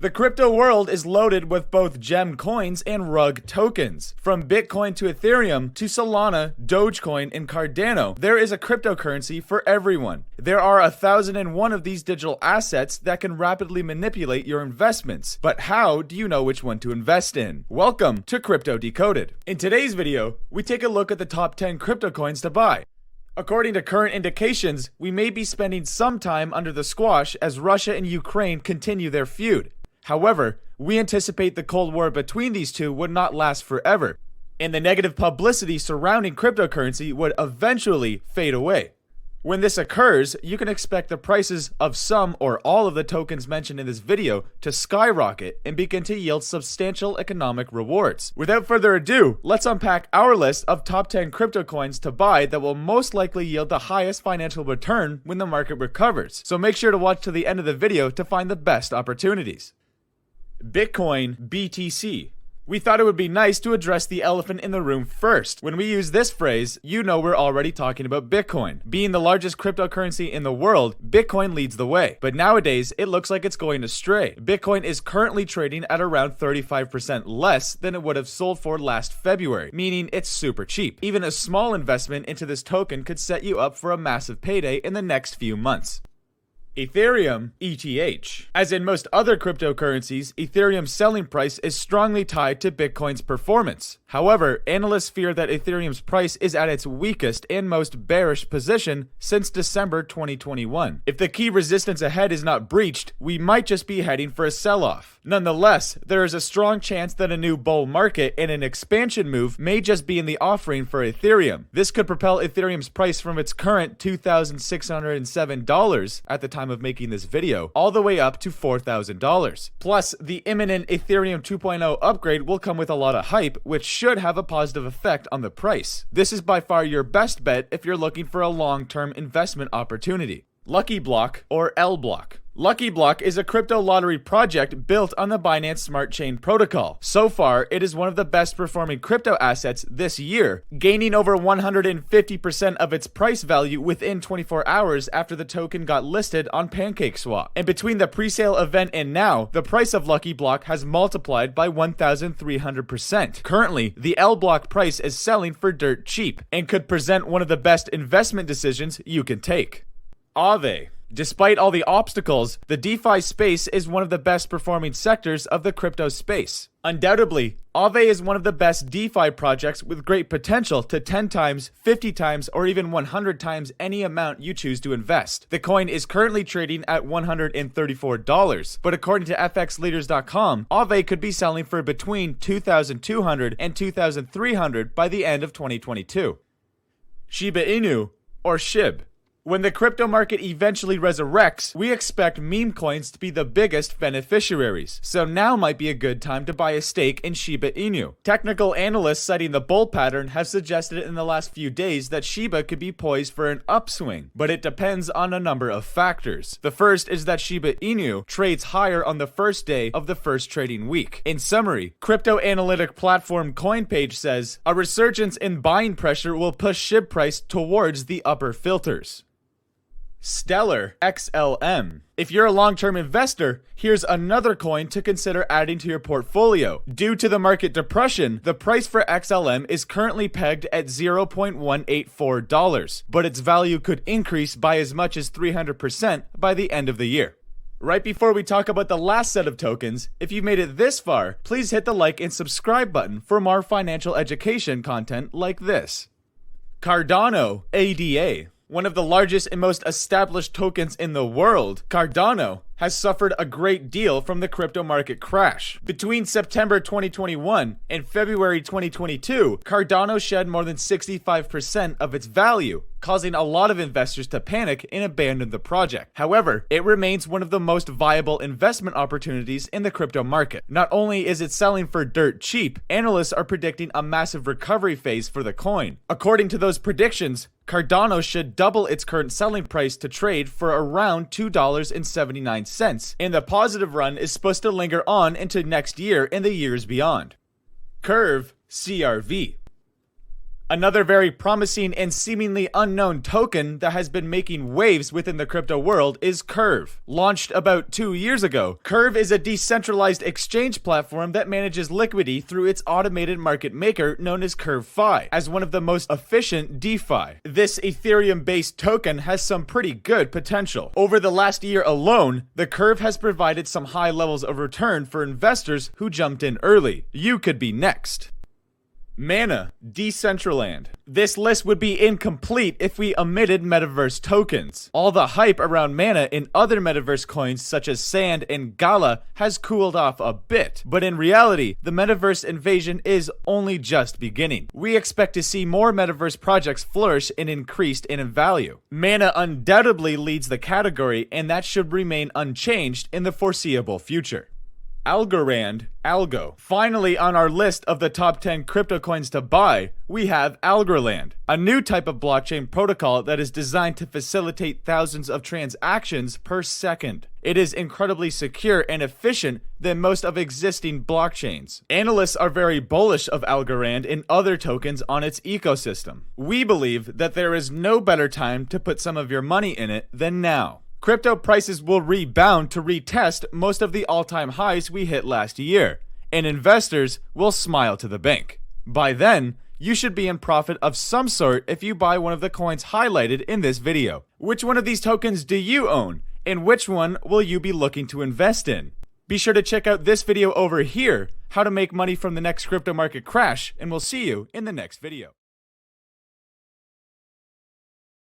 The crypto world is loaded with both gem coins and rug tokens. From Bitcoin to Ethereum to Solana, Dogecoin, and Cardano, there is a cryptocurrency for everyone. There are 1,001 of these digital assets that can rapidly manipulate your investments. But how do you know which one to invest in? Welcome to Crypto Decoded. In today's video, we take a look at the top 10 crypto coins to buy. According to current indications, we may be spending some time under the squash as Russia and Ukraine continue their feud. However, we anticipate the Cold War between these two would not last forever, and the negative publicity surrounding cryptocurrency would eventually fade away. When this occurs, you can expect the prices of some or all of the tokens mentioned in this video to skyrocket and begin to yield substantial economic rewards. Without further ado, let's unpack our list of top 10 crypto coins to buy that will most likely yield the highest financial return when the market recovers. So make sure to watch to the end of the video to find the best opportunities. Bitcoin BTC. We thought it would be nice to address the elephant in the room first. When we use this phrase, you know we're already talking about Bitcoin. Being the largest cryptocurrency in the world, Bitcoin leads the way. But nowadays, it looks like it's going astray. Bitcoin is currently trading at around 35% less than it would have sold for last February, meaning it's super cheap. Even a small investment into this token could set you up for a massive payday in the next few months. Ethereum ETH. As in most other cryptocurrencies, Ethereum's selling price is strongly tied to Bitcoin's performance. However, analysts fear that Ethereum's price is at its weakest and most bearish position since December 2021. If the key resistance ahead is not breached, we might just be heading for a sell-off. Nonetheless, there is a strong chance that a new bull market and an expansion move may just be in the offering for Ethereum. This could propel Ethereum's price from its current $2,607 at the time of making this video, all the way up to $4,000. Plus, the imminent Ethereum 2.0 upgrade will come with a lot of hype, which should have a positive effect on the price. This is by far your best bet if you're looking for a long-term investment opportunity. Lucky Block or L Block. Lucky Block is a crypto lottery project built on the Binance Smart Chain protocol. So far, it is one of the best performing crypto assets this year, gaining over 150% of its price value within 24 hours after the token got listed on PancakeSwap. And between the pre-sale event and now, the price of Lucky Block has multiplied by 1,300%. Currently, the L Block price is selling for dirt cheap and could present one of the best investment decisions you can take. Aave. Despite all the obstacles, the DeFi space is one of the best performing sectors of the crypto space. Undoubtedly, Aave is one of the best DeFi projects with great potential to 10 times, 50 times, or even 100 times any amount you choose to invest. The coin is currently trading at $134, but according to FXLeaders.com, Aave could be selling for between $2,200 and $2,300 by the end of 2022. Shiba Inu, or SHIB. When the crypto market eventually resurrects, we expect meme coins to be the biggest beneficiaries. So now might be a good time to buy a stake in Shiba Inu. Technical analysts citing the bull pattern have suggested in the last few days that Shiba could be poised for an upswing, but it depends on a number of factors. The first is that Shiba Inu trades higher on the first day of the first trading week. In summary, crypto analytic platform CoinPage says, a resurgence in buying pressure will push SHIB price towards the upper filters. Stellar XLM. If you're a long-term investor, here's another coin to consider adding to your portfolio. Due to the market depression, the price for XLM is currently pegged at $0.184, but its value could increase by as much as 300% by the end of the year. Right before we talk about the last set of tokens, if you made it this far, please hit the like and subscribe button for more financial education content like this. Cardano ADA. One of the largest and most established tokens in the world, Cardano has suffered a great deal from the crypto market crash. Between September 2021 and February 2022, Cardano shed more than 65% of its value, causing a lot of investors to panic and abandon the project. However, it remains one of the most viable investment opportunities in the crypto market. Not only is it selling for dirt cheap, analysts are predicting a massive recovery phase for the coin. According to those predictions, Cardano should double its current selling price to trade for around $2.79, and the positive run is supposed to linger on into next year and the years beyond. Curve CRV. Another very promising and seemingly unknown token that has been making waves within the crypto world is Curve. Launched about 2 years ago, Curve is a decentralized exchange platform that manages liquidity through its automated market maker known as CurveFi, as one of the most efficient DeFi. This Ethereum-based token has some pretty good potential. Over the last year alone, the Curve has provided some high levels of return for investors who jumped in early. You could be next. Mana, Decentraland. This list would be incomplete if we omitted metaverse tokens. All the hype around Mana in other metaverse coins such as Sand and Gala has cooled off a bit, but in reality, the metaverse invasion is only just beginning. We expect to see more metaverse projects flourish and increased in value. Mana undoubtedly leads the category, and that should remain unchanged in the foreseeable future. Algorand, Algo. Finally, on our list of the top 10 crypto coins to buy, we have Algorand, a new type of blockchain protocol that is designed to facilitate thousands of transactions per second. It is incredibly secure and efficient than most of existing blockchains. Analysts are very bullish of Algorand and other tokens on its ecosystem. We believe that there is no better time to put some of your money in it than now. Crypto prices will rebound to retest most of the all-time highs we hit last year, and investors will smile to the bank. By then, you should be in profit of some sort if you buy one of the coins highlighted in this video. Which one of these tokens do you own, and which one will you be looking to invest in? Be sure to check out this video over here, how to make money from the next crypto market crash, and we'll see you in the next video.